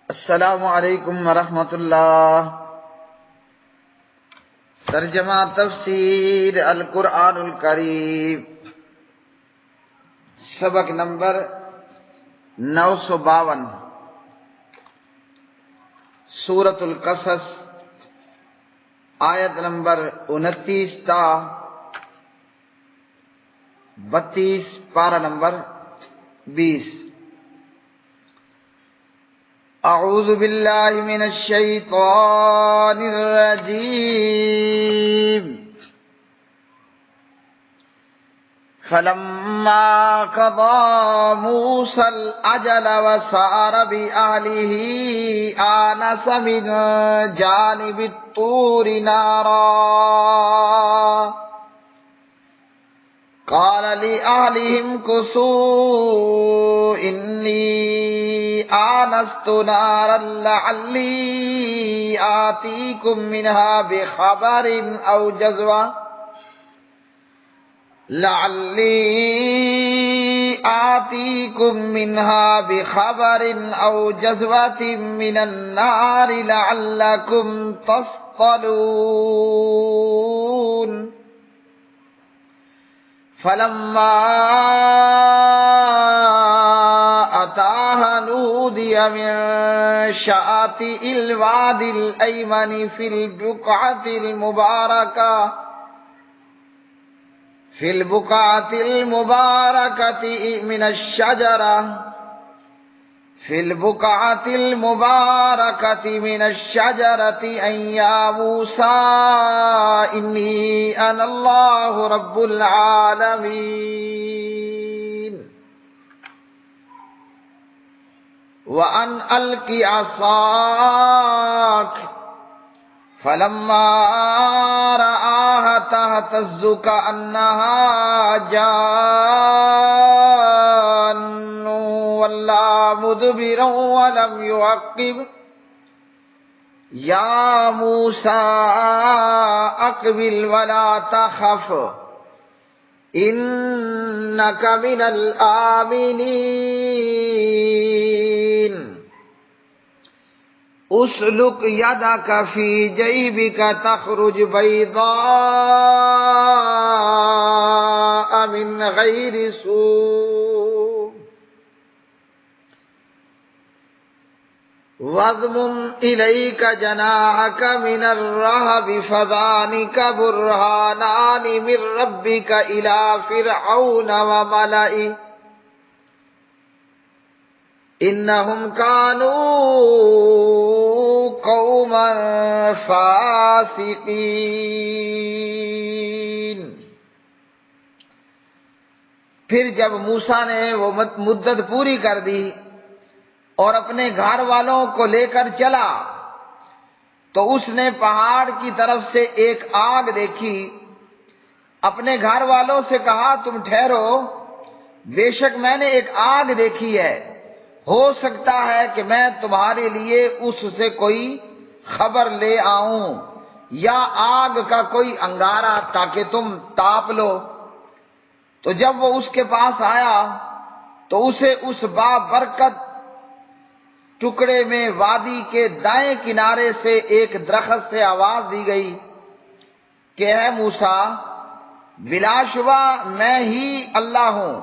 السلام علیکم ورحمۃ اللہ۔ ترجمہ تفسیر القرآن الکریم، سبق نمبر 952، سورۃ القصص، آیت نمبر 29 تا 32، پارہ نمبر 20۔ اعوذ باللہ من الشیطان الرجیم۔ فلما قضى موسى الأجل وسار بأهله آنس من جانب الطور نارا قال لأهلهم امكثوا إني آنست نارا لعلي آتيكم منها بخبر أو جزوة من النار لعلكم تصطلون فلما أتاها نودي من شاطئ الوادي الأيمن في البقعة المباركة من الشجرة أن يا موسى إني أنا الله رب العالمين وأن ألق عصاك فلما رآها تهتز كأنها جان ولا مدبرا ولم يعقب يا موسى أقبل ولا تخف إنك من الآمنين اسلك يدك في جيبك تخرج بيضاء من غير سوء واضمم إليك جناحك من الرهب فذلك برهانان من ربك إلى فرعون وملئه إنهم كانوا قوما فاسقين۔ پھر جب موسیٰ نے وہ مدت پوری کر دی اور اپنے گھر والوں کو لے کر چلا تو اس نے پہاڑ کی طرف سے ایک آگ دیکھی۔ اپنے گھر والوں سے کہا تم ٹھہرو، بے شک میں نے ایک آگ دیکھی ہے، ہو سکتا ہے کہ میں تمہارے لیے اس سے کوئی خبر لے آؤں یا آگ کا کوئی انگارہ تاکہ تم تاپ لو۔ تو جب وہ اس کے پاس آیا تو اسے اس بابرکت ٹکڑے میں وادی کے دائیں کنارے سے ایک درخت سے آواز دی گئی کہ اے موسیٰ، بلا شبہ میں ہی اللہ ہوں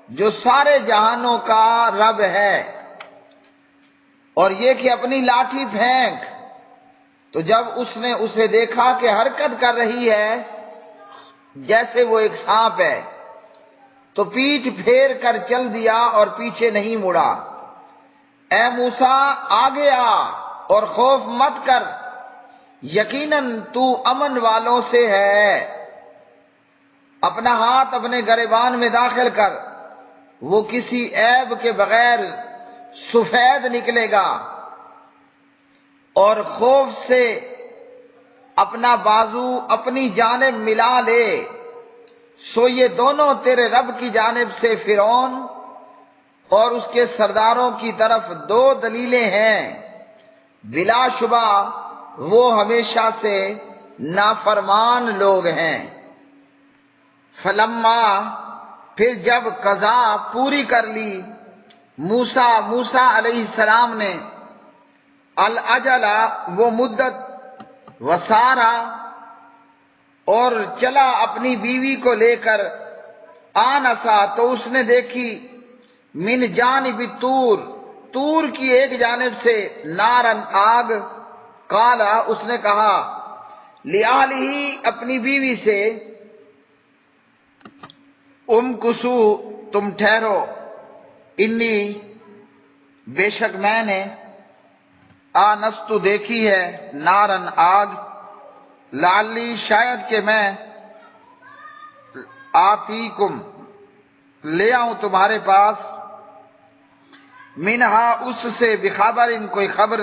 جو سارے جہانوں کا رب ہے، اور یہ کہ اپنی لاٹھی پھینک۔ تو جب اس نے اسے دیکھا کہ حرکت کر رہی ہے جیسے وہ ایک سانپ ہے تو پیٹھ پھیر کر چل دیا اور پیچھے نہیں مڑا۔ اے موسیٰ آگے آ اور خوف مت کر، یقیناً تو امن والوں سے ہے۔ اپنا ہاتھ اپنے گریبان میں داخل کر، وہ کسی عیب کے بغیر سفید نکلے گا، اور خوف سے اپنا بازو اپنی جانب ملا لے، سو یہ دونوں تیرے رب کی جانب سے فرعون اور اس کے سرداروں کی طرف دو دلیلیں ہیں، بلا شبہ وہ ہمیشہ سے نافرمان لوگ ہیں۔ فلما پھر جب قضا پوری کر لی موسیٰ علیہ السلام نے الاجلا وہ مدت، وسارا اور چلا اپنی بیوی کو لے کر، آنسا تو اس نے دیکھی، من جانب طور طور کی ایک جانب سے، نارن آگ، قالا اس نے کہا، لِأَهْلِهِ اپنی بیوی سے، امکثو تم ٹھہرو، انی بے شک میں نے، آنست دیکھی ہے، نارن آگ، لعلی شاید کہ میں، آتیکم لے آؤں تمہارے پاس، منہا اس سے، بخبر کوئی خبر،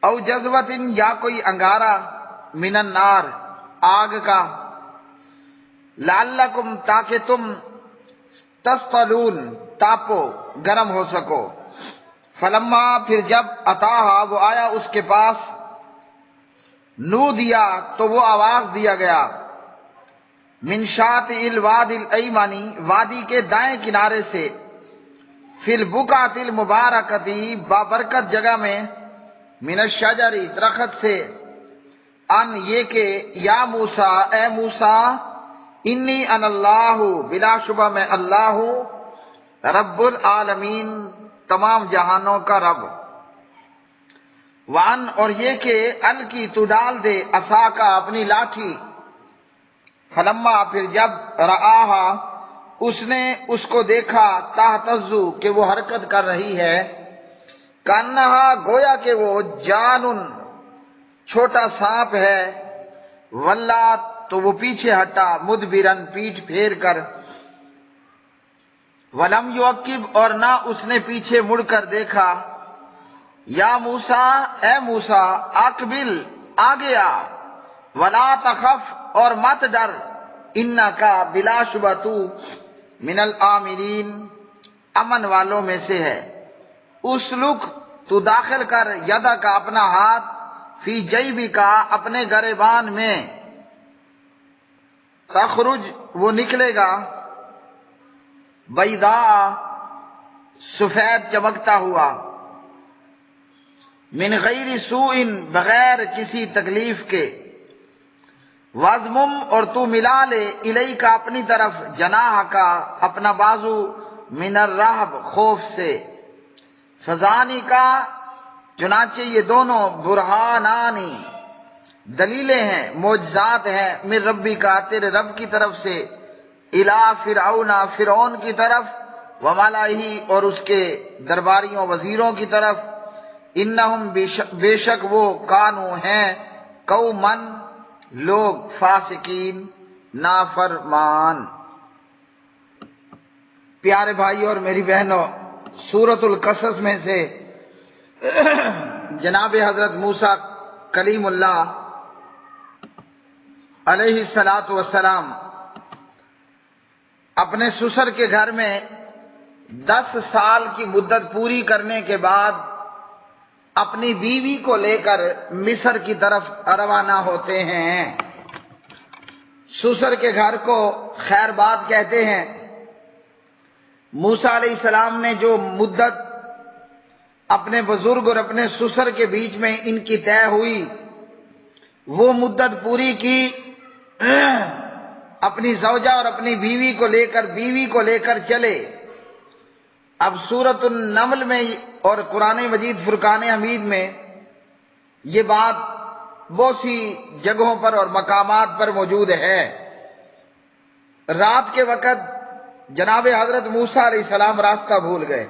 او جذبت یا کوئی انگارہ، من النار آگ کا، لعلکم تاکہ تم، تصطلون تاپو گرم ہو سکو، فلما پھر جب اتاہا وہ آیا اس کے پاس، نو دیا تو وہ آواز دیا گیا، من شاطئ الوادی الایمنی وادی کے دائیں کنارے سے، فی البقعۃ المبارکتی بابرکت جگہ میں، من الشجر درخت سے، ان یہ کہ، یا موسیٰ اے موسیٰ، انی ان اللہ بلا شبہ میں اللہ ہوں، رب العالمین تمام جہانوں کا رب، وان اور یہ کہ، الکی تو ڈال دے، عصا کا اپنی لاٹھی، فلما پھر جب، رآہا اس نے اس کو دیکھا، تہتز کہ وہ حرکت کر رہی ہے، کانہا گویا کہ وہ، جانن چھوٹا سانپ ہے، ولا تو وہ پیچھے ہٹا، مدبرن پیٹھ پھیر کر، ولم یعقب اور نہ اس نے پیچھے مڑ کر دیکھا، یا موسیٰ اے موسیٰ، اقبل آگے آ، ولا تخف اور مت ڈر، انکا بلا شبہ تو، من الآمنین امن والوں میں سے ہے، اسلک تو داخل کر، یدا کا اپنا ہاتھ، فی جیبی کا اپنے گریبان میں، تخرج وہ نکلے گا، بیضاء سفید چمکتا ہوا، من غیر سوء بغیر کسی تکلیف کے، وَازْمُمْ اور تو ملا لے، الیک اپنی طرف، جناح کا اپنا بازو، من الرہب خوف سے، فذانی کا چنانچہ یہ دونوں، برہانانی دلیلیں ہیں، معجزات ہیں، من ربی کا تیرے رب کی طرف سے، الی فرعون فرعون کی طرف، وملئہ اور اس کے درباریوں وزیروں کی طرف، انہم بے شک وہ، کانو ہیں، قومن لوگ، فاسقین نافرمان۔ پیارے بھائی اور میری بہنوں، سورۃ القصص میں سے جناب حضرت موسیٰ کلیم اللہ علیہ الصلاۃ والسلام اپنے سسر کے گھر میں 10 سال کی مدت پوری کرنے کے بعد اپنی بیوی کو لے کر مصر کی طرف روانہ ہوتے ہیں۔ سسر کے گھر کو خیر باد کہتے ہیں۔ موسیٰ علیہ السلام نے جو مدت اپنے بزرگ اور اپنے سسر کے بیچ میں ان کی طے ہوئی، وہ مدت پوری کی، اپنی زوجہ اور اپنی بیوی کو لے کر چلے۔ اب سورۃ النمل میں اور قرآن مجید فرقان حمید میں یہ بات بہت سی جگہوں پر اور مقامات پر موجود ہے۔ رات کے وقت جناب حضرت موسیٰ علیہ السلام راستہ بھول گئے۔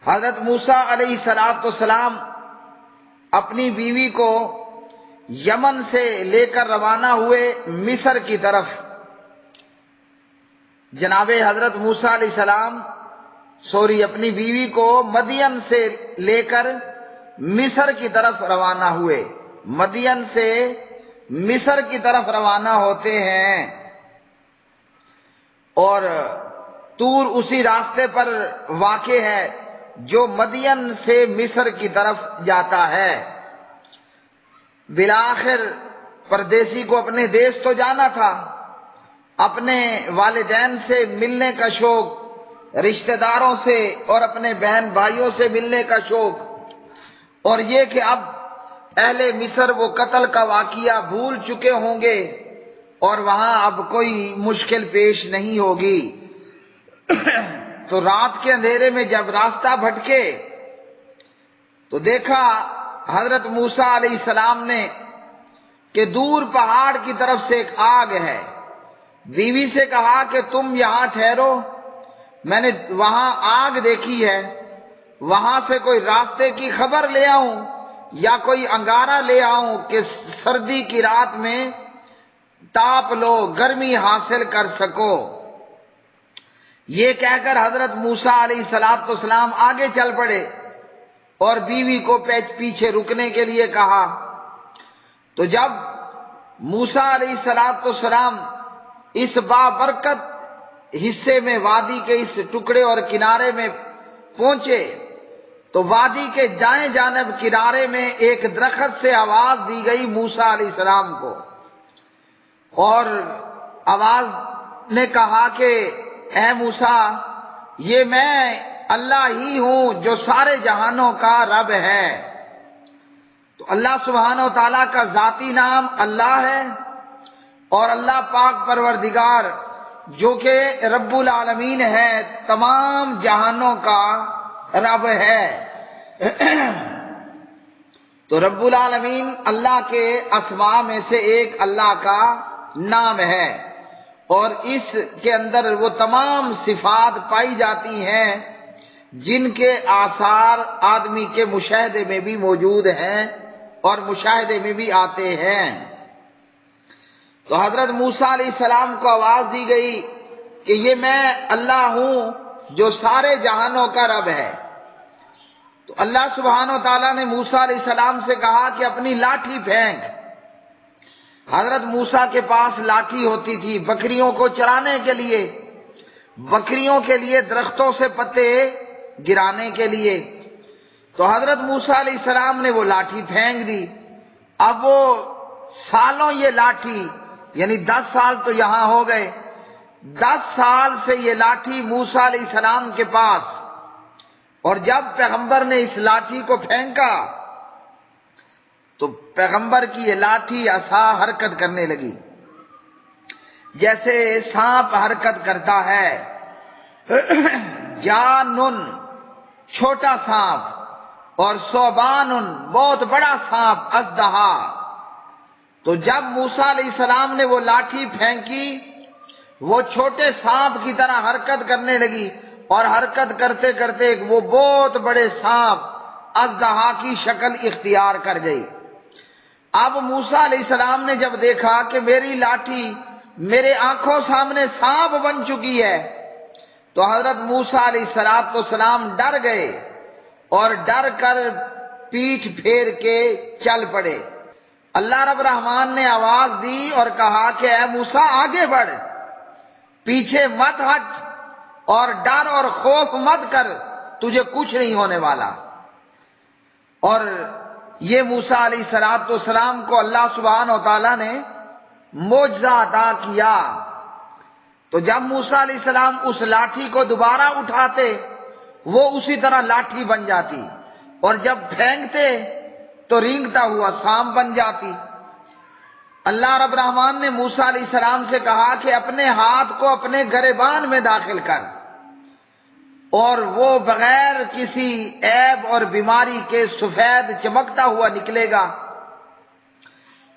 حضرت موسیٰ علیہ السلام اپنی بیوی کو یمن سے لے کر روانہ ہوئے مصر کی طرف۔ جناب حضرت موسیٰ علیہ السلام اپنی بیوی کو مدین سے لے کر مصر کی طرف روانہ ہوئے۔ مدین سے مصر کی طرف روانہ ہوتے ہیں اور طور اسی راستے پر واقع ہے جو مدین سے مصر کی طرف جاتا ہے۔ بالآخر پردیسی کو اپنے دیس تو جانا تھا، اپنے والدین سے ملنے کا شوق رشتہ داروں سے اور اپنے بہن بھائیوں سے ملنے کا شوق، اور یہ کہ اب اہل مصر وہ قتل کا واقعہ بھول چکے ہوں گے اور وہاں اب کوئی مشکل پیش نہیں ہوگی۔ تو رات کے اندھیرے میں جب راستہ بھٹکے تو دیکھا حضرت موسیٰ علیہ السلام نے کہ دور پہاڑ کی طرف سے ایک آگ ہے۔ بیوی سے کہا کہ تم یہاں ٹھہرو، میں نے وہاں آگ دیکھی ہے، وہاں سے کوئی راستے کی خبر لے آؤں یا کوئی انگارہ لے آؤں کہ سردی کی رات میں تاپ لو، گرمی حاصل کر سکو۔ یہ کہہ کر حضرت موسیٰ علیہ السلام آگے چل پڑے اور بیوی کو پیچھے رکنے کے لیے کہا۔ تو جب موسیٰ علیہ السلام اس بابرکت حصے میں وادی کے اس ٹکڑے اور کنارے میں پہنچے تو وادی کے دائیں جانب کنارے میں ایک درخت سے آواز دی گئی موسیٰ علیہ السلام کو، اور آواز نے کہا کہ اے موسیٰ، یہ میں اللہ ہی ہوں جو سارے جہانوں کا رب ہے۔ تو اللہ سبحانہ و تعالیٰ کا ذاتی نام اللہ ہے، اور اللہ پاک پروردگار جو کہ رب العالمین ہے، تمام جہانوں کا رب ہے۔ تو رب العالمین اللہ کے اسماء میں سے ایک اللہ کا نام ہے، اور اس کے اندر وہ تمام صفات پائی جاتی ہیں جن کے آثار آدمی کے مشاہدے میں بھی موجود ہیں اور مشاہدے میں بھی آتے ہیں۔ تو حضرت موسیٰ علیہ السلام کو آواز دی گئی کہ یہ میں اللہ ہوں جو سارے جہانوں کا رب ہے۔ تو اللہ سبحانہ و تعالیٰ نے موسیٰ علیہ السلام سے کہا کہ اپنی لاٹھی پھینک۔ حضرت موسیٰ کے پاس لاٹھی ہوتی تھی بکریوں کو چرانے کے لیے، بکریوں کے لیے درختوں سے پتے گرانے کے لیے۔ تو حضرت موسیٰ علیہ السلام نے وہ لاٹھی پھینک دی۔ اب وہ سالوں یہ لاٹھی، یعنی 10 سال تو یہاں ہو گئے، 10 سال سے یہ لاٹھی موسیٰ علیہ السلام کے پاس، اور جب پیغمبر نے اس لاٹھی کو پھینکا تو پیغمبر کی یہ لاٹھی عصا حرکت کرنے لگی، جیسے سانپ حرکت کرتا ہے۔ جانن چھوٹا سانپ، اور ثعبان بہت بڑا سانپ، اژدہا۔ تو جب موسیٰ علیہ السلام نے وہ لاٹھی پھینکی، وہ چھوٹے سانپ کی طرح حرکت کرنے لگی، اور حرکت کرتے کرتے وہ بہت بڑے سانپ اژدہا کی شکل اختیار کر گئی۔ اب موسیٰ علیہ السلام نے جب دیکھا کہ میری لاٹھی میرے آنکھوں سامنے سانپ بن چکی ہے، تو حضرت موسیٰ علیہ السلام ڈر گئے اور ڈر کر پیٹھ پھیر کے چل پڑے۔ اللہ رب الرحمن نے آواز دی اور کہا کہ اے موسیٰ آگے بڑھ، پیچھے مت ہٹ، اور ڈر اور خوف مت کر، تجھے کچھ نہیں ہونے والا۔ اور یہ موسیٰ علیہ السلام کو اللہ سبحانہ و تعالیٰ نے معجزہ عطا کیا۔ تو جب موسیٰ علیہ السلام اس لاٹھی کو دوبارہ اٹھاتے وہ اسی طرح لاٹھی بن جاتی، اور جب پھینکتے تو رینگتا ہوا سانپ بن جاتی۔ اللہ رب الرحمن نے موسیٰ علیہ السلام سے کہا کہ اپنے ہاتھ کو اپنے گریبان میں داخل کر، اور وہ بغیر کسی عیب اور بیماری کے سفید چمکتا ہوا نکلے گا۔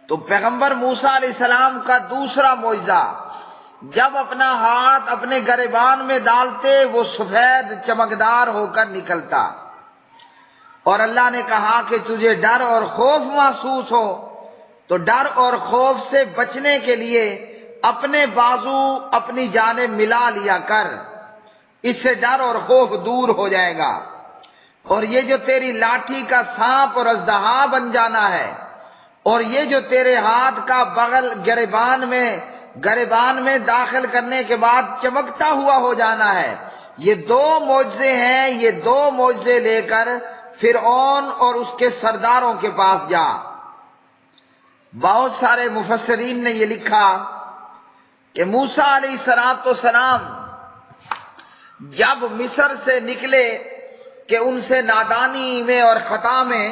تو پیغمبر موسیٰ علیہ السلام کا دوسرا معجزہ، جب اپنا ہاتھ اپنے گریبان میں ڈالتے وہ سفید چمکدار ہو کر نکلتا، اور اللہ نے کہا کہ تجھے ڈر اور خوف محسوس ہو تو ڈر اور خوف سے بچنے کے لیے اپنے بازو اپنی جانب ملا لیا کر، اس سے ڈر اور خوف دور ہو جائے گا۔ اور یہ جو تیری لاٹھی کا سانپ اور اژدہا بن جانا ہے، اور یہ جو تیرے ہاتھ کا بغل گریبان میں داخل کرنے کے بعد چمکتا ہوا ہو جانا ہے، یہ 2 معجزے ہیں۔ یہ 2 معجزے لے کر فرعون اور اس کے سرداروں کے پاس جا۔ بہت سارے مفسرین نے یہ لکھا کہ موسیٰ علیہ السلام جب مصر سے نکلے کہ ان سے نادانی میں اور خطا میں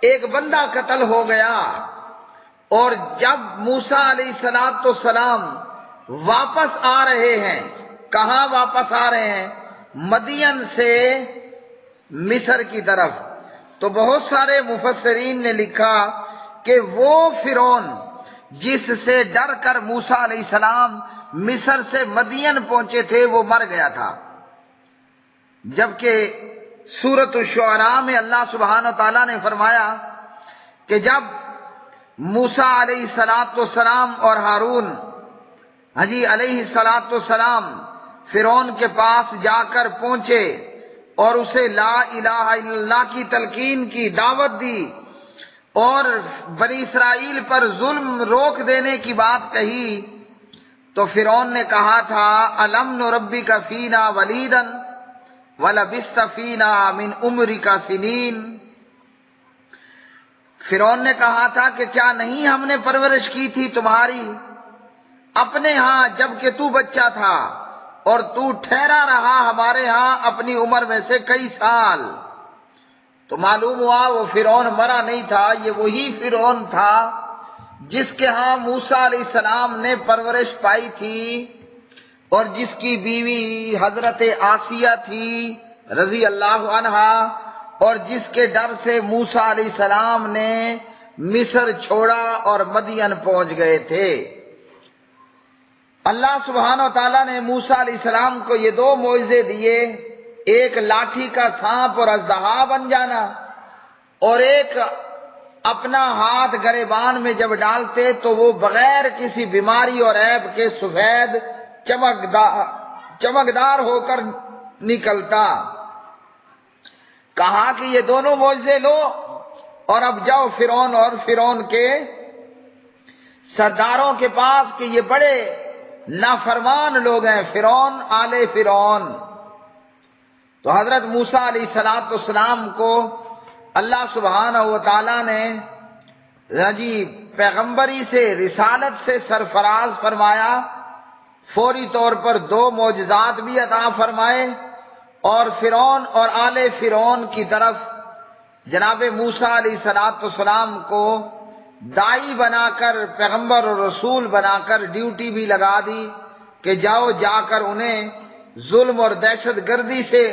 ایک بندہ قتل ہو گیا، اور جب موسیٰ علیہ السلام واپس آ رہے ہیں، کہاں واپس آ رہے ہیں؟ مدین سے مصر کی طرف، تو بہت سارے مفسرین نے لکھا کہ وہ فرعون جس سے ڈر کر موسیٰ علیہ السلام مصر سے مدین پہنچے تھے وہ مر گیا تھا، جبکہ سورۃ الشعراء میں اللہ سبحانہ وتعالیٰ نے فرمایا کہ جب موسیٰ علیہ السلام اور ہارون علیہ السلام فرعون کے پاس جا کر پہنچے اور اسے لا الہ الا اللہ کی تلقین کی، دعوت دی اور بنی اسرائیل پر ظلم روک دینے کی بات کہی، تو فرعون نے کہا تھا الم نربک فینا ولیدا وَلَبِثْتَ فِينَا مِنْ عُمْرِكَ سِنِينَ۔ فرعون نے کہا تھا کہ کیا نہیں ہم نے پرورش کی تھی تمہاری اپنے ہاں جبکہ تو بچہ تھا، اور تو ٹھہرا رہا ہمارے ہاں اپنی عمر میں سے کئی سال۔ تو معلوم ہوا وہ فرعون مرا نہیں تھا، یہ وہی فرعون تھا جس کے ہاں موسیٰ علیہ السلام نے پرورش پائی تھی، اور جس کی بیوی حضرت آسیہ تھی رضی اللہ عنہا، اور جس کے ڈر سے موسیٰ علیہ السلام نے مصر چھوڑا اور مدین پہنچ گئے تھے۔ اللہ سبحانہ وتعالیٰ نے موسیٰ علیہ السلام کو یہ دو معجزے دیے، ایک لاٹھی کا سانپ اور اژدہا بن جانا، اور ایک اپنا ہاتھ گریبان میں جب ڈالتے تو وہ بغیر کسی بیماری اور عیب کے سفید چمکدار ہو کر نکلتا۔ کہا کہ یہ دونوں معجزے لو اور اب جاؤ فرعون اور فرعون کے سرداروں کے پاس کہ یہ بڑے نافرمان لوگ ہیں، فرعون آل فرعون۔ تو حضرت موسیٰ علیہ السلام کو اللہ سبحانہ و تعالیٰ نے پیغمبری سے، رسالت سے سرفراز فرمایا، فوری طور پر دو معجزات بھی عطا فرمائے، اور فرعون اور آل فرعون کی طرف جناب موسیٰ علیہ السلام کو داعی بنا کر، پیغمبر اور رسول بنا کر ڈیوٹی بھی لگا دی کہ جاؤ جا کر انہیں ظلم اور دہشت گردی سے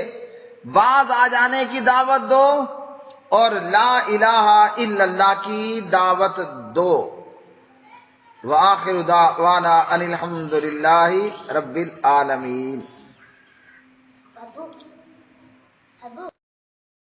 باز آ جانے کی دعوت دو اور لا الہ الا اللہ کی دعوت دو۔ وآخر دعوانا ان الحمد للہ رب العالمین۔